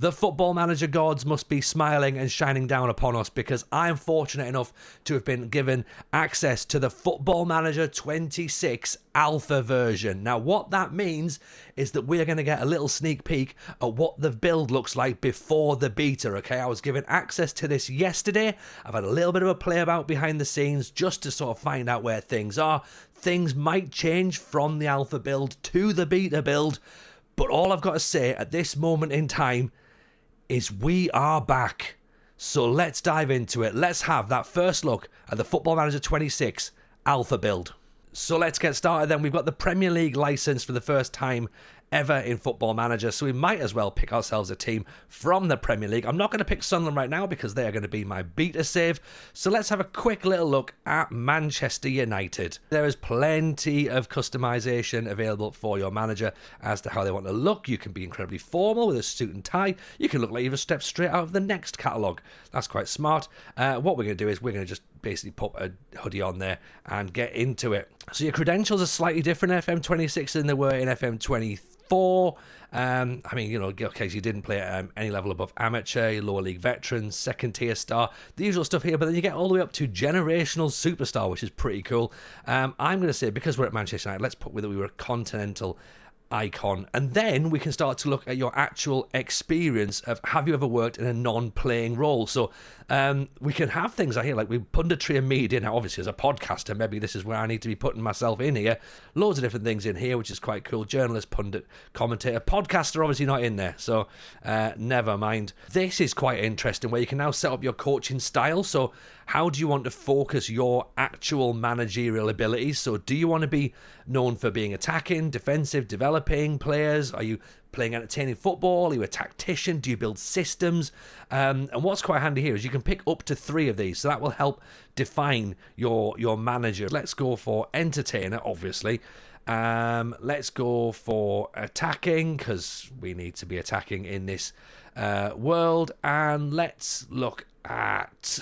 The Football Manager gods must be smiling and shining down upon us because I am fortunate enough to have been given access to the Football Manager 26 alpha version. Now, what that means is that we're going to get a little sneak peek at what the build looks like before the beta, okay? I was given access to this yesterday. I've had a little bit of a play about behind the scenes just to sort of find out where things are. Things might change from the alpha build to the beta build, but all I've got to say at this moment in time is we are back. So let's dive into it. Let's have that first look at the Football Manager 26 alpha build. So let's get started then. We've got the Premier League license for the first time ever in Football Manager, so we might as well pick ourselves a team from the Premier League. I'm not going to pick Sunderland right now because they are going to be my beta save. So let's have a quick little look at Manchester United. There is plenty of customization available for your manager as to how they want to look. You can be incredibly formal with a suit and tie. You can look like you've stepped straight out of the Next catalogue. That's quite smart. What we're going to do is we're going to just basically put a hoodie on there and get into it. So your credentials are slightly different in FM26 than they were in FM24. I mean, you know, in case you didn't play at any level above amateur, lower league veteran, second tier star, the usual stuff here, but then you get all the way up to generational superstar, which is pretty cool. I'm going to say, because we're at Manchester United, let's put whether we were a continental icon, and then we can start to look at your actual experience of have you ever worked in a non-playing role. So we can have things I hear like we punditry and media. Now obviously as a podcaster, maybe this is where I need to be putting myself in here. Loads of different things in here, which is quite cool. Journalist, pundit, commentator, podcaster, obviously not in there, so never mind. This is quite interesting where you can now set up your coaching style. So how do you want to focus your actual managerial abilities? So do you want to be known for being attacking, defensive, developing players? Are you playing entertaining football? Are you a tactician? Do you build systems? And what's quite handy here is you can pick up to 3 of these. So that will help define your manager. Let's go for entertainer, obviously. Let's go for attacking because we need to be attacking in this world. And let's look at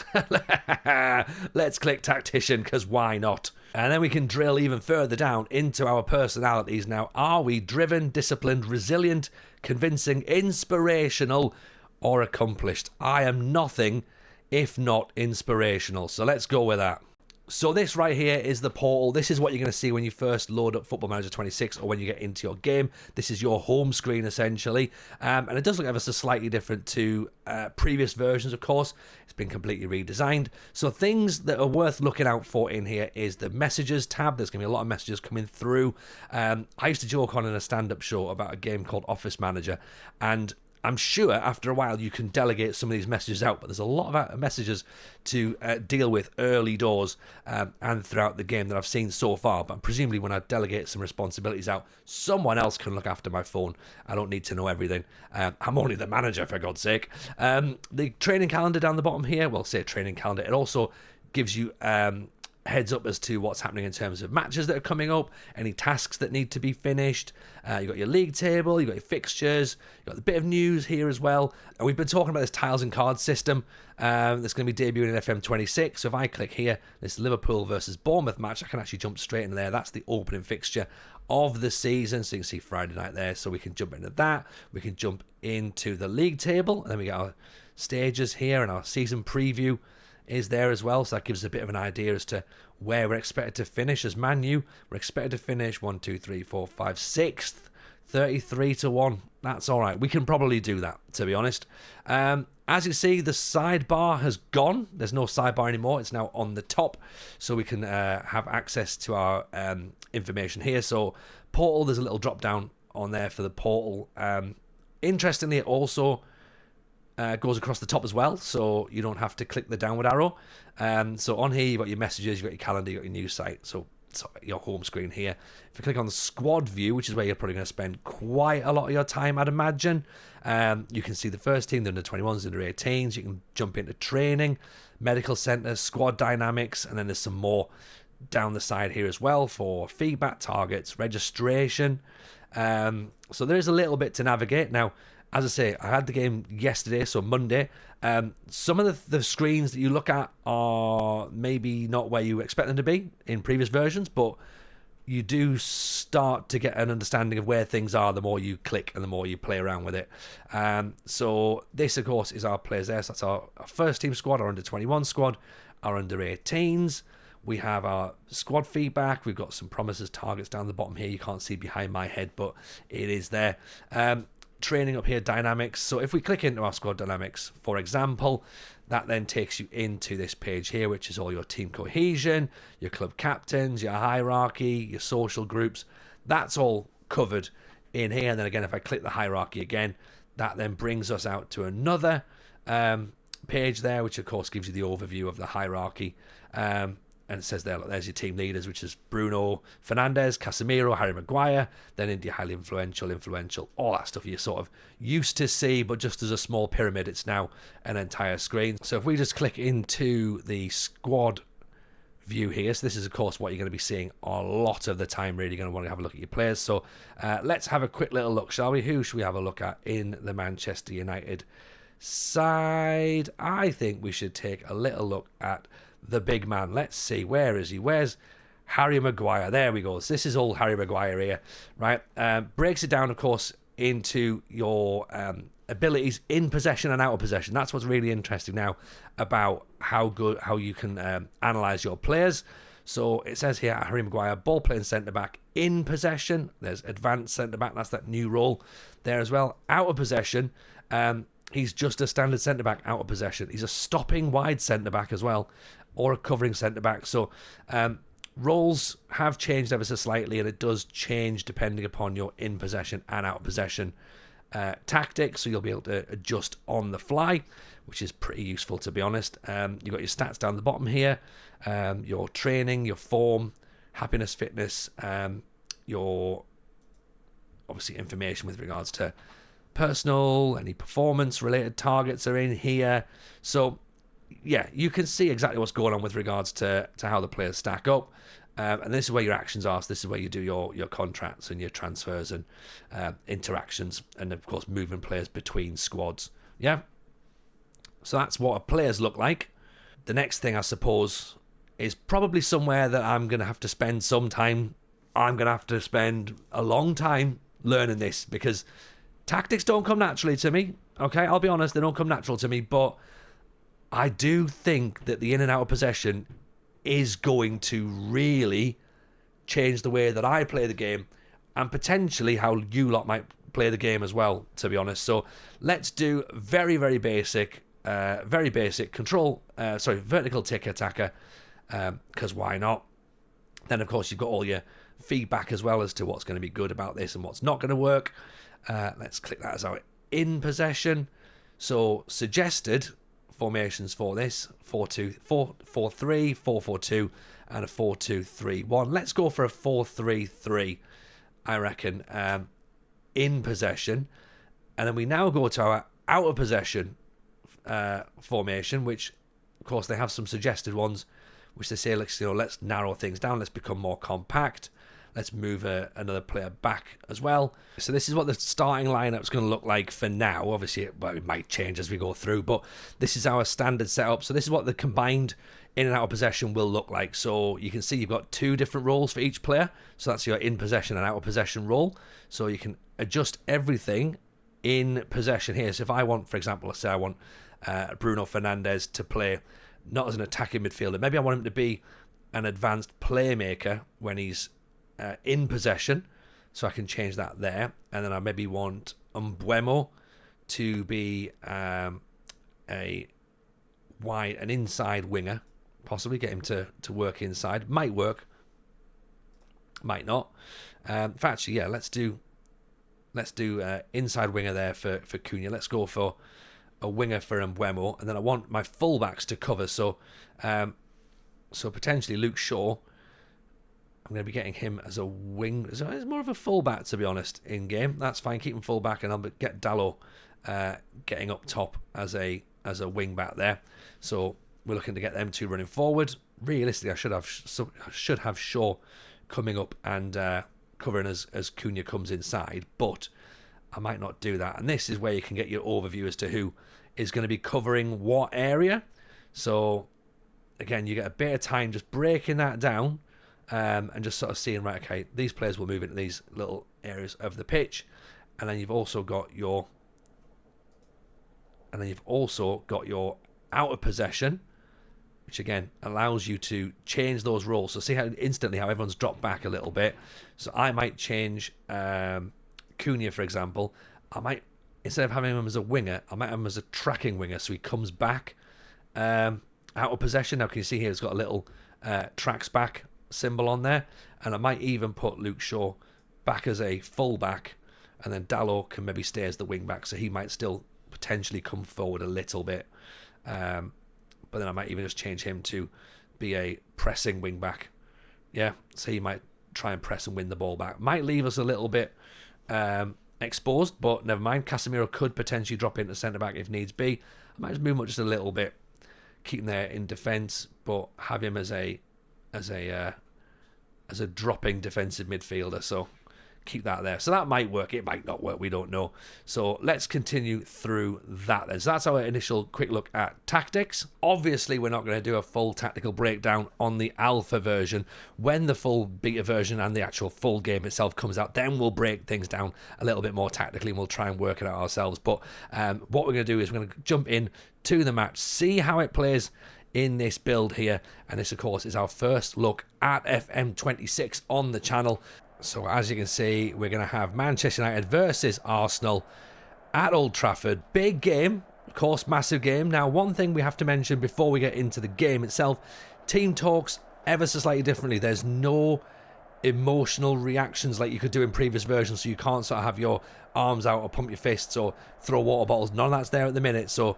let's click tactician because why not? And then we can drill even further down into our personalities. Now, are we driven, disciplined, resilient, convincing, inspirational, or accomplished? I am nothing if not inspirational, so let's go with that. So this right here is the portal. This is what you're going to see when you first load up Football Manager 26 or when you get into your game. This is your home screen, essentially. And it does look ever so slightly different to previous versions, of course. It's been completely redesigned. So things that are worth looking out for in here is the messages tab. There's going to be a lot of messages coming through. I used to joke on in a stand-up show about a game called Office Manager, and I'm sure after a while you can delegate some of these messages out, but there's a lot of messages to deal with early doors and throughout the game that I've seen so far. But presumably when I delegate some responsibilities out, someone else can look after my phone. I don't need to know everything. I'm only the manager, for God's sake. The training calendar down the bottom here, well, say training calendar, it also gives you heads up as to what's happening in terms of matches that are coming up, any tasks that need to be finished. You've got your league table, you've got your fixtures, you've got a bit of news here as well. And we've been talking about this tiles and cards system that's going to be debuting in FM26. So if I click here, this Liverpool versus Bournemouth match, I can actually jump straight into there. That's the opening fixture of the season. So you can see Friday night there. So we can jump into that. We can jump into the league table. And then we got our stages here and our season preview is there as well, so that gives us a bit of an idea as to where we're expected to finish as Man U. We're expected to finish 1, 2, 3, 4, 5, 6th, 33-1. That's all right. We can probably do that, to be honest. As you see, the sidebar has gone. There's no sidebar anymore. It's now on the top, so we can have access to our information here. So portal, there's a little drop down on there for the portal. Interestingly, it also goes across the top as well, so you don't have to click the downward arrow. So on here, you've got your messages, you've got your calendar, you've got your news site, so your home screen here. If you click on the squad view, which is where you're probably going to spend quite a lot of your time, I'd imagine, you can see the first team, the under-21s, the under-18s. You can jump into training, medical centre, squad dynamics, and then there's some more down the side here as well for feedback, targets, registration. So there is a little bit to navigate. Now, as I say, I had the game yesterday, so Monday. Some of the screens that you look at are maybe not where you expect them to be in previous versions, but you do start to get an understanding of where things are the more you click and the more you play around with it. So this, of course, is our players there. So that's our first team squad, our under-21 squad, our under-18s. We have our squad feedback. We've got some promises, targets down the bottom here. You can't see behind my head, but it is there. Training up here, dynamics. So if we click into our squad dynamics, for example, that then takes you into this page here, which is all your team cohesion, your club captains, your hierarchy, your social groups. That's all covered in here. And then again, if I click the hierarchy again, that then brings us out to another page there, which of course gives you the overview of the hierarchy. And it says there, look, there's your team leaders, which is Bruno Fernandes, Casemiro, Harry Maguire, then into your highly influential, all that stuff you're sort of used to see, but just as a small pyramid, it's now an entire screen. So if we just click into the squad view here, so this is, of course, what you're going to be seeing a lot of the time, really. You're going to want to have a look at your players. So let's have a quick little look, shall we? Who should we have a look at in the Manchester United side? I think we should take a little look at the big man. Let's see, where is he? Where's Harry Maguire? There we go. So this is all Harry Maguire here, right? Breaks it down, of course, into your abilities in possession and out of possession. That's what's really interesting now about how you can analyze your players. So it says here, Harry Maguire, ball playing centre back in possession. There's advanced centre back. That's that new role there as well. Out of possession, he's just a standard centre back out of possession. He's a stopping wide centre back as well, or a covering centre back. So roles have changed ever so slightly, and it does change depending upon your in possession and out of possession tactics. So you'll be able to adjust on the fly, which is pretty useful, to be honest. You've got your stats down the bottom here, your training, your form, happiness, fitness, your obviously information with regards to personal, any performance related targets are in here. So yeah, you can see exactly what's going on with regards to how the players stack up. And this is where your actions are. So this is where you do your contracts and your transfers and interactions, and of course moving players between squads. Yeah. So that's what players look like. The next thing, I suppose, is probably somewhere that I'm going to have to spend some time. I'm going to have to spend a long time learning this, because tactics don't come naturally to me. Okay, I'll be honest, they don't come natural to me, but I do think that the in and out of possession is going to really change the way that I play the game, and potentially how you lot might play the game as well, to be honest. So let's do very, very basic control, vertical tiki-taka, because why not? Then, of course, you've got all your feedback as well as to what's going to be good about this and what's not going to work. Let's click that as our in possession. So suggested formations for this: 4-2-4-3, 4-4-2, and a 4-2-3-1. Let's go for a 4-3-3, I reckon, in possession. And then we now go to our out of possession formation, which, of course, they have some suggested ones, which they say, let's narrow things down, let's become more compact. Let's move another player back as well. So this is what the starting lineup is going to look like for now. Obviously, it might change as we go through, but this is our standard setup. So this is what the combined in and out of possession will look like. So you can see you've got two different roles for each player. So that's your in possession and out of possession role. So you can adjust everything in possession here. So if I want, for example, let's say I want Bruno Fernandes to play not as an attacking midfielder. Maybe I want him to be an advanced playmaker when he's in possession, so I can change that there. And then I maybe want Mbeumo to be an inside winger, possibly get him to work inside. Might work, might not. Actually, yeah, let's do inside winger there for Cunha. Let's go for a winger for Mbeumo, and then I want my fullbacks to cover. So potentially Luke Shaw, I'm going to be getting him as a wing. So it's more of a fullback, to be honest, in game. That's fine. Keep him fullback, and I'll get Dalot getting up top as a wing back there. So we're looking to get them two running forward. Realistically, I should have Shaw coming up and covering as Cunha comes inside, but I might not do that. And this is where you can get your overview as to who is going to be covering what area. So again, you get a bit of time just breaking that down. and just sort of seeing, right, okay, these players will move into these little areas of the pitch, and then you've also got your out of possession, which again allows you to change those roles. So see how instantly how everyone's dropped back a little bit. So I might change Cunha, for example. I might, instead of having him as a winger, I might have him as a tracking winger, so he comes back out of possession. Now can you see here it's got a little tracks back symbol on there, and I might even put Luke Shaw back as a full back, and then Dalot can maybe stay as the wing back, so he might still potentially come forward a little bit, but then I might even just change him to be a pressing wing back. Yeah, so he might try and press and win the ball back. Might leave us a little bit exposed, but never mind. Casemiro could potentially drop into centre back if needs be. I might just move him up just a little bit, keep him there in defence, but have him as a dropping defensive midfielder. So keep that there. So that might work. It might not work. We don't know. So let's continue through that then. So that's our initial quick look at tactics. Obviously, we're not going to do a full tactical breakdown on the alpha version. When the full beta version and the actual full game itself comes out, then we'll break things down a little bit more tactically, and we'll try and work it out ourselves. But what we're going to do is we're going to jump in to the match, see how it plays in this build here. And this, of course, is our first look at FM26 on the channel. So as you can see, we're going to have Manchester United versus Arsenal at Old Trafford. Big game, of course, massive game. Now, one thing we have to mention before we get into the game itself, team talks ever so slightly differently. There's no emotional reactions like you could do in previous versions, so you can't sort of have your arms out or pump your fists or throw water bottles. None of that's there at the minute. So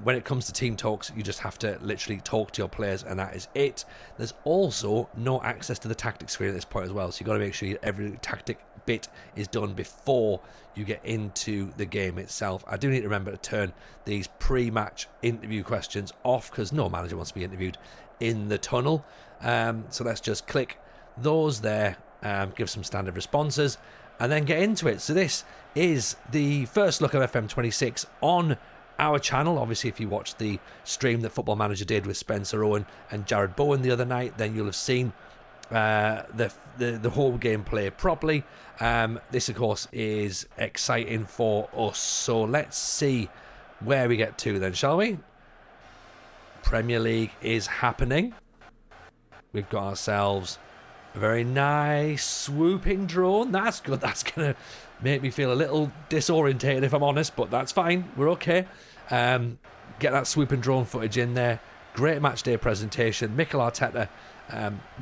when it comes to team talks, you just have to literally talk to your players, and that is it. There's also no access to the tactics screen at this point as well, so you've got to make sure every tactic bit is done before you get into the game itself. I do need to remember to turn these pre-match interview questions off, because no manager wants to be interviewed in the tunnel. So let's just click those there, give some standard responses, and then get into it. So this is the first look of FM26 on our channel. Obviously, if you watched the stream that Football Manager did with Spencer Owen and Jared Bowen the other night, then you'll have seen the whole gameplay properly. This, of course, is exciting for us. So let's see where we get to then, shall we? Premier League is happening. We've got ourselves a very nice swooping drone. That's good. That's going to make me feel a little disorientated, if I'm honest, but that's fine. We're okay. Get that swooping drone footage in there. Great match day presentation. Mikel Arteta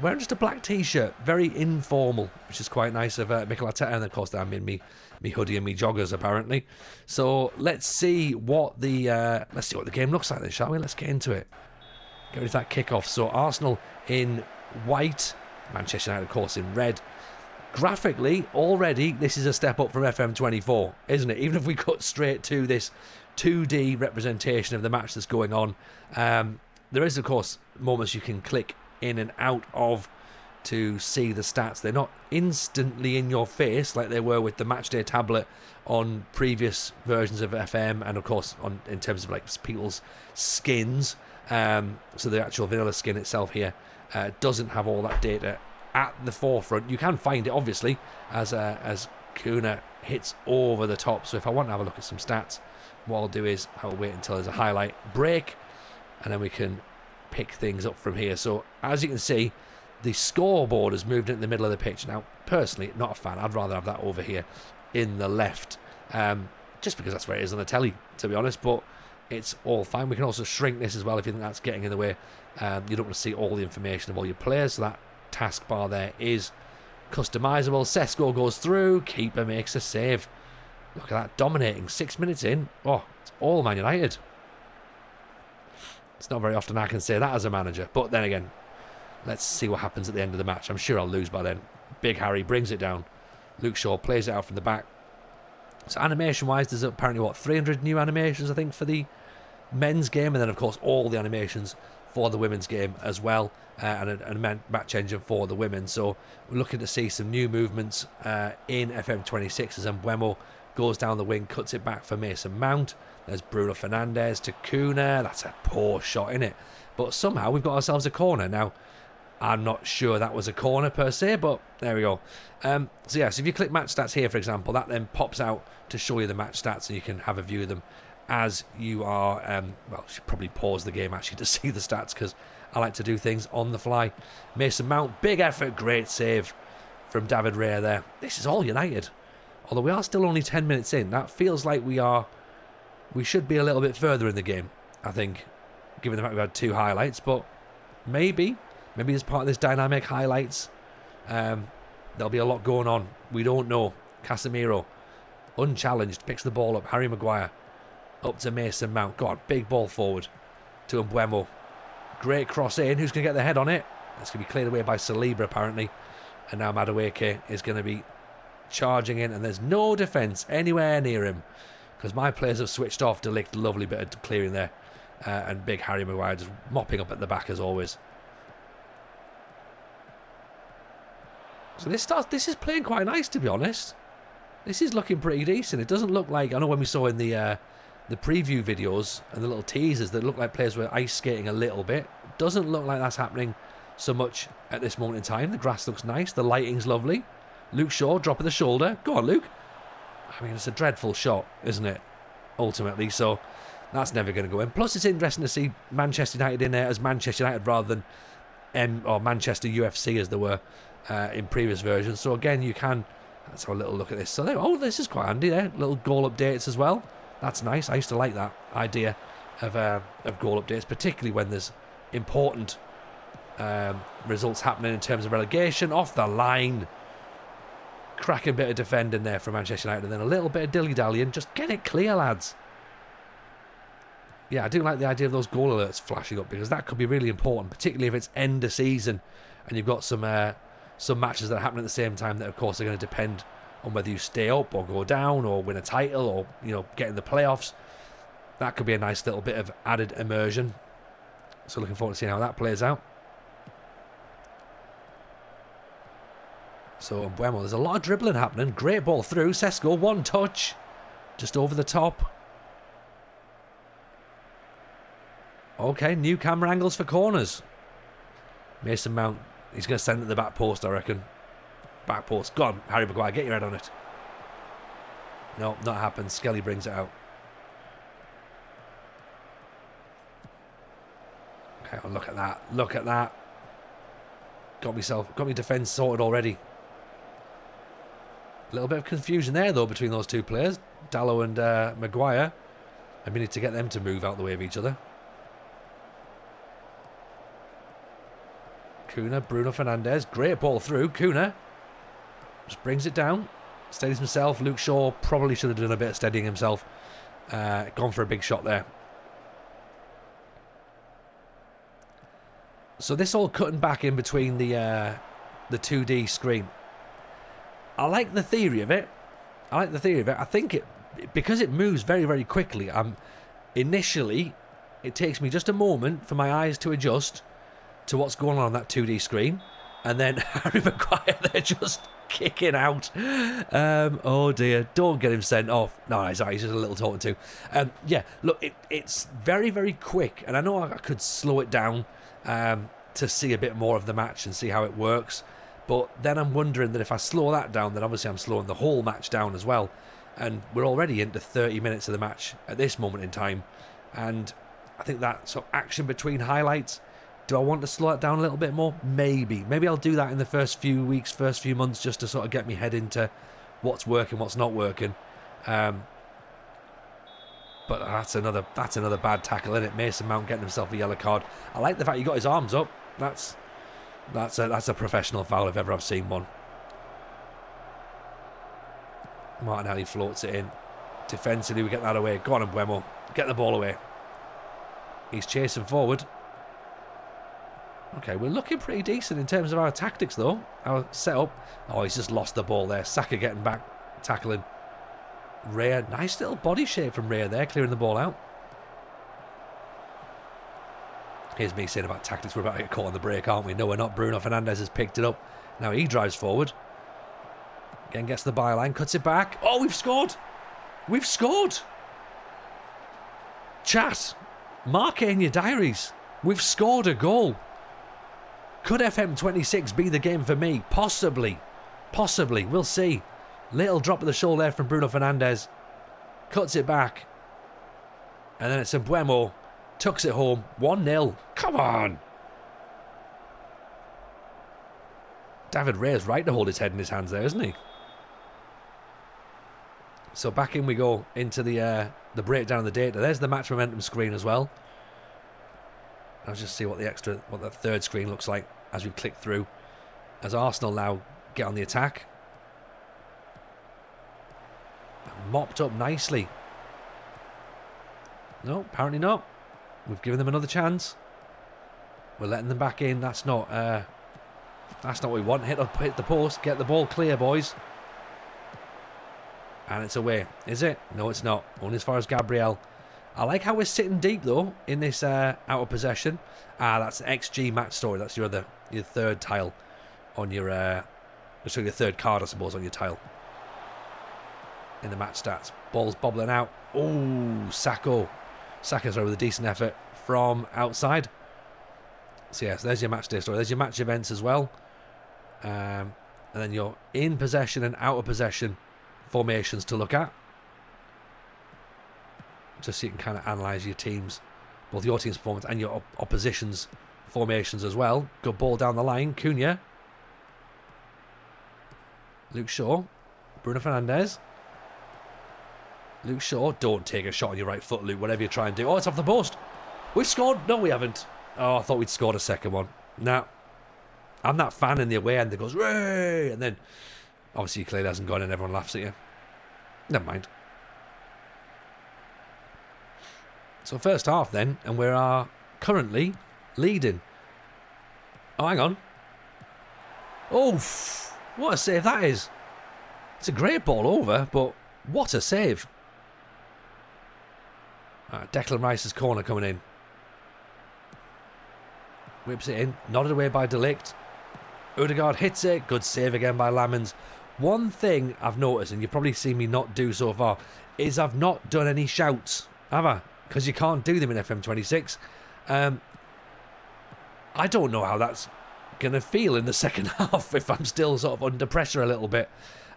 wearing just a black t-shirt. Very informal, which is quite nice of Mikel Arteta. And of course, I'm in me hoodie and me joggers, apparently. So let's see what the game looks like then, shall we? Let's get into it. Get with that kickoff. So Arsenal in white, Manchester United, of course, in red. Graphically, already, this is a step up from FM24, isn't it? Even if we cut straight to this 2D representation of the match that's going on, there is, of course, moments you can click in and out of to see the stats. They're not instantly in your face like they were with the Matchday tablet on previous versions of FM, and of course in terms of like people's skins. So the actual vanilla skin itself here doesn't have all that data at the forefront. You can find it obviously as Cunha hits over the top. So if I want to have a look at some stats, what I'll do is I'll wait until there's a highlight break, and then we can pick things up from here. So as you can see, the scoreboard has moved into the middle of the pitch. Now, personally, not a fan. I'd rather have that over here in the left, just because that's where it is on the telly, to be honest, but it's all fine. We can also shrink this as well if you think that's getting in the way. You don't want to see all the information of all your players, so that taskbar there is customizable. Sesko goes through, keeper makes a save. Look at that, dominating 6 minutes in. Oh, it's all Man United. It's not very often I can say that as a manager, but then again, let's see what happens at the end of the match. I'm sure I'll lose by then. Big Harry brings it down. Luke Shaw plays it out from the back. So animation-wise, there's apparently, 300 new animations, I think, for the men's game, and then, of course, all the animations for the women's game as well, and a match engine for the women. So we're looking to see some new movements in FM26 as Mbeumo goes down the wing, cuts it back for Mason Mount. There's Bruno Fernandes to Cunha. That's a poor shot, innit? But somehow we've got ourselves a corner. Now, I'm not sure that was a corner per se, but there we go. So yeah, so if you click match stats here, for example, that then pops out to show you the match stats, and you can have a view of them as you are. Well, you should probably pause the game actually to see the stats, because I like to do things on the fly. Mason Mount, big effort, great save from David Raya there. This is all United. Although we are still only 10 minutes in, that feels like we should be a little bit further in the game, I think, given the fact we've had 2 highlights, but maybe as part of this dynamic highlights, there'll be a lot going on. We don't know. Casemiro, unchallenged, picks the ball up. Harry Maguire, up to Mason Mount. Go on, big ball forward to Mbeumo. Great cross in. Who's going to get the head on it? That's going to be cleared away by Saliba, apparently. And now Madueke is going to be charging in, and there's no defence anywhere near him, because my players have switched off. De Ligt, lovely bit of clearing there. And big Harry Maguire just mopping up at the back as always. So this is playing quite nice, to be honest. This is looking pretty decent. It doesn't look like, I know when we saw in the preview videos and the little teasers that looked like players were ice skating a little bit. It doesn't look like that's happening so much at this moment in time. The grass looks nice. The lighting's lovely. Luke Shaw, drop of the shoulder. Go on, Luke. I mean, it's a dreadful shot, isn't it? Ultimately, so that's never going to go in. Plus, it's interesting to see Manchester United in there as Manchester United rather than or Manchester UFC as they were in previous versions. So again, you can. Let's have a little look at this. So there, this is quite handy there. Little goal updates as well. That's nice. I used to like that idea of goal updates, particularly when there's important results happening in terms of relegation. Off the line. Cracking bit of defending there from Manchester United, and then a little bit of dilly-dallying. Just get it clear, lads. Yeah, I do like the idea of those goal alerts flashing up, because that could be really important, particularly if it's end of season and you've got some matches that happen at the same time that, of course, are going to depend on whether you stay up or go down or win a title or, you know, get in the playoffs. That could be a nice little bit of added immersion. So looking forward to seeing how that plays out. So Mbeumo, there's a lot of dribbling happening. Great ball through. Sesko, one touch. Just over the top. Okay, new camera angles for corners. Mason Mount, he's going to send it to the back post, I reckon. Back post. Go on, Harry Maguire, get your head on it. No, not happened. Skelly brings it out. Okay, well, look at that. Look at that. Got my defence sorted already. A little bit of confusion there, though, between those two players, Dalot and Maguire. And we need to get them to move out the way of each other. Kuna, Bruno Fernandes, great ball through. Kuna just brings it down, steadies himself. Luke Shaw probably should have done a bit of steadying himself. Gone for a big shot there. So this all cutting back in between the 2D screen. I like the theory of it. I think it, because it moves very, very quickly. Initially, it takes me just a moment for my eyes to adjust to what's going on that 2D screen, and then Harry Maguire, they're just kicking out. Oh dear, don't get him sent off. No, he's just a little talking to. Yeah, look, it's very, very quick, and I know I could slow it down to see a bit more of the match and see how it works. But then I'm wondering that if I slow that down, then obviously I'm slowing the whole match down as well. And we're already into 30 minutes of the match at this moment in time. And I think that sort of action between highlights, do I want to slow it down a little bit more? Maybe. Maybe I'll do that in the first few weeks, first few months, just to sort of get me head into what's working, what's not working. But that's another bad tackle, isn't it? Mason Mount getting himself a yellow card. I like the fact he got his arms up. That's a professional foul if ever I've seen one. Martinelli floats it in. Defensively, we get that away. Go on, Mbeumo. Get the ball away. He's chasing forward. Okay, we're looking pretty decent in terms of our tactics, though. Our setup. Oh, he's just lost the ball there. Saka getting back, tackling. Raya, nice little body shape from Raya there, clearing the ball out. Here's me saying about tactics. We're about to get caught on the break, aren't we? No, we're not. Bruno Fernandes has picked it up. Now he drives forward. Again, gets the byline, cuts it back. Oh, we've scored! We've scored! Chat, mark it in your diaries. We've scored a goal. Could FM26 be the game for me? Possibly. Possibly. We'll see. Little drop of the shoulder there from Bruno Fernandes. Cuts it back. And then it's Mbuemo. Tucks it home. 1-0. Come on. David Ray's right to hold his head in his hands there, isn't he? So back in we go into the breakdown of the data. There's the match momentum screen as well. I'll just see what the third screen looks like as we click through. As Arsenal now get on the attack. Mopped up nicely. No, apparently not. We've given them another chance. We're letting them back in. That's not what we want. Hit the post. Get the ball clear, boys. And it's away. Is it? No, it's not. Only as far as Gabriel. I like how we're sitting deep, though, in this out of possession. That's XG match story. That's your third tile on your... so your third card, I suppose, on your tile. In the match stats. Ball's bobbling out. Oh, Saka's over with a decent effort from outside. So yes, there's your match day story. There's your match events as well. And then your in possession and out of possession formations to look at. Just so you can kind of analyse your teams, both your team's performance and your opposition's formations as well. Good ball down the line. Cunha. Luke Shaw. Bruno Fernandes. Luke Shaw. Don't take a shot on your right foot, Luke, whatever you try and do. Oh, it's off the post. We've scored. No, we haven't. Oh, I thought we'd scored a second one. Now, I'm that fan in the away end that goes, "Ray!" And then, obviously, clearly hasn't gone and everyone laughs at you. Never mind. So first half then, and we are currently leading. Oh, hang on. Oh, what a save that is. It's a great ball over, but what a save. Declan Rice's corner coming in. Whips it in. Nodded away by Delict. Odegaard hits it. Good save again by Lamens. One thing I've noticed, and you've probably seen me not do so far, is I've not done any shouts, have I? Because you can't do them in FM26. I don't know how that's going to feel in the second half if I'm still sort of under pressure a little bit.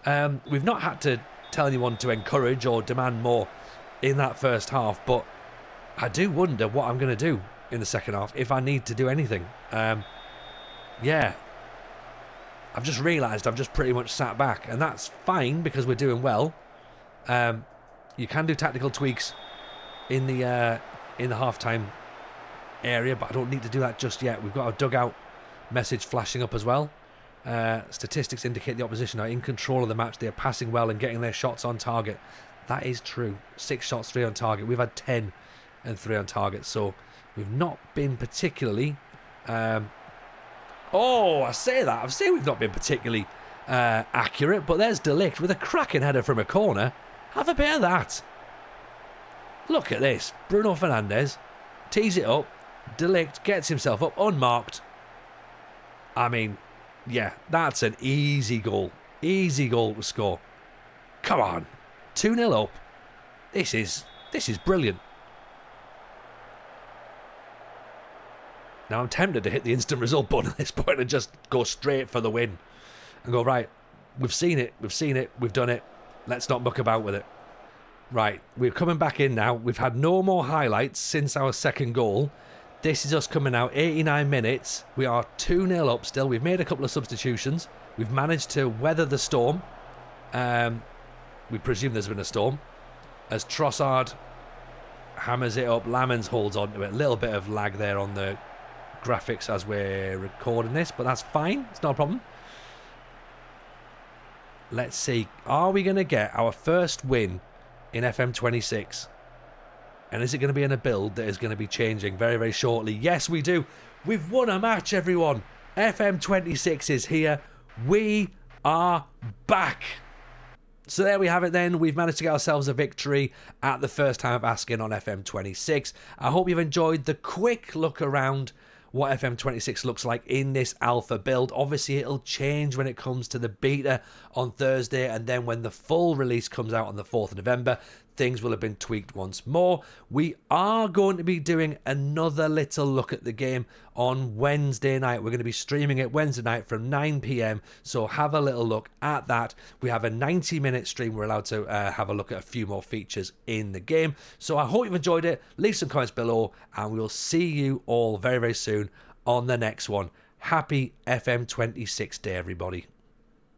We've not had to tell anyone to encourage or demand more in that first half, but I do wonder what I'm going to do in the second half if I need to do anything. Yeah. I've just realised I've just pretty much sat back, and that's fine because we're doing well. You can do tactical tweaks in the halftime area, but I don't need to do that just yet. We've got a dugout message flashing up as well. Statistics indicate the opposition are in control of the match. They are passing well and getting their shots on target. That is true. 6 shots, 3 on target. We've had 10 and 3 on target, so we've not been particularly... I say that. I say we've not been particularly accurate, but there's Delict with a cracking header from a corner. Have a bit of that. Look at this. Bruno Fernandes tees it up. Delict gets himself up unmarked. I mean, yeah, that's an easy goal. Easy goal to score. Come on. 2-0 up. This is brilliant. Now I'm tempted to hit the instant result button at this point and just go straight for the win. And go, right, we've seen it, we've done it. Let's not muck about with it. Right, we're coming back in now. We've had no more highlights since our second goal. This is us coming out, 89 minutes. We are 2-0 up still. We've made a couple of substitutions. We've managed to weather the storm. We presume there's been a storm. As Trossard hammers it up, Lamens holds on to it. A little bit of lag there on the graphics as we're recording this, but that's fine. It's not a problem. Let's see. Are we going to get our first win in FM26? And is it going to be in a build that is going to be changing very, very shortly? Yes, we do. We've won a match, everyone. FM26 is here. We are back. So there we have it then. We've managed to get ourselves a victory at the first time of asking on FM26. I hope you've enjoyed the quick look around what FM26 looks like in this alpha build. Obviously, it'll change when it comes to the beta on Thursday, and then when the full release comes out on the 4th of November. things will have been tweaked once more. We are going to be doing another little look at the game on Wednesday night. We're going to be streaming it Wednesday night from 9 p.m. So have a little look at that. We have a 90-minute stream. We're allowed to have a look at a few more features in the game. So I hope you've enjoyed it. Leave some comments below, and we'll see you all very, very soon on the next one. Happy FM26 Day, everybody.